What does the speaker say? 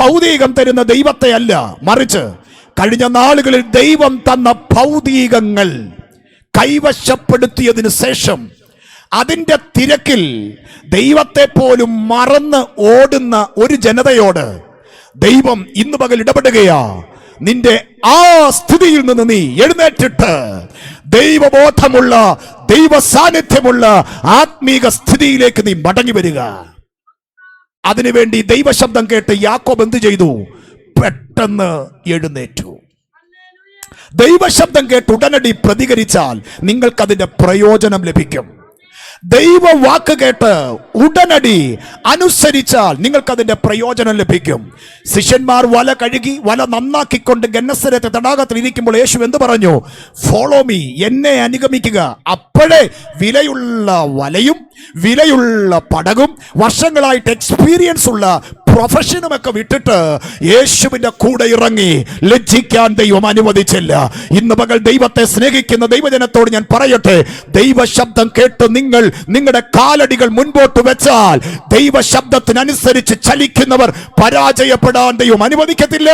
ഭൗതികം തരുന്ന ദൈവത്തെ അല്ല, മറിച്ച് കഴിഞ്ഞ നാളുകളിൽ ദൈവം തന്ന ഭൗതികങ്ങൾ കൈവശപ്പെടുത്തിയതിനു ശേഷം അതിൻ്റെ തിരക്കിൽ ദൈവത്തെ പോലും മറന്ന് ഓടുന്ന ഒരു ജനതയോട് ദൈവം ഇന്ന് പകൽ ഇടപെടുകയാ. നിന്റെ ആ സ്ഥിതിയിൽ നിന്ന് നീ എഴുന്നേറ്റിട്ട് ദൈവബോധമുള്ള, ദൈവ സാന്നിധ്യമുള്ള ആത്മീക സ്ഥിതിയിലേക്ക് നീ മടങ്ങി വരിക. അതിനുവേണ്ടി ദൈവശബ്ദം കേട്ട് യാക്കോബ് എന്ത് ചെയ്തു? പെട്ടെന്ന് എഴുന്നേറ്റു. ദൈവശബ്ദം കേട്ട് ഉടനടി പ്രതികരിച്ചാൽ നിങ്ങൾക്കതിന്റെ പ്രയോജനം ലഭിക്കും. ദൈവ വാക്ക് കേട്ട് ഉടനടി അനുസരിച്ചാൽ നിങ്ങൾക്കതിന്റെ പ്രയോജനം ലഭിക്കും. ശിഷ്യന്മാർ വല കഴുകി വല നന്നാക്കിക്കൊണ്ട് ഗന്നസരത്തെ തടാകത്തിൽ ഇരിക്കുമ്പോൾ യേശു എന്ത് പറഞ്ഞു? ഫോളോ മീ, എന്നെ അനുഗമിക്കുക. അപ്പോഴേ വിലയുള്ള വലയും വിലയുള്ള പടകും വർഷങ്ങളായിട്ട് എക്സ്പീരിയൻസ് ഉള്ള പ്രൊഫഷനുമൊക്കെ വിട്ടിട്ട് യേശുവിന്റെ കൂടെ ഇറങ്ങി. ലജ്ജിക്കാൻ ദൈവം അനുവദിച്ചില്ല. ഇന്ന് പകൽ ദൈവത്തെ സ്നേഹിക്കുന്ന ദൈവജനത്തോട് ഞാൻ പറയട്ടെ, ദൈവശബ്ദം കേട്ട് നിങ്ങൾ നിങ്ങളുടെ കാലടികൾ മുൻപോട്ട് വെച്ചാൽ ദൈവശബ്ദത്തിനനുസരിച്ച് ചലിക്കുന്നവർ പരാജയപ്പെടാൻ ദൈവം അനുവദിക്കത്തില്ല.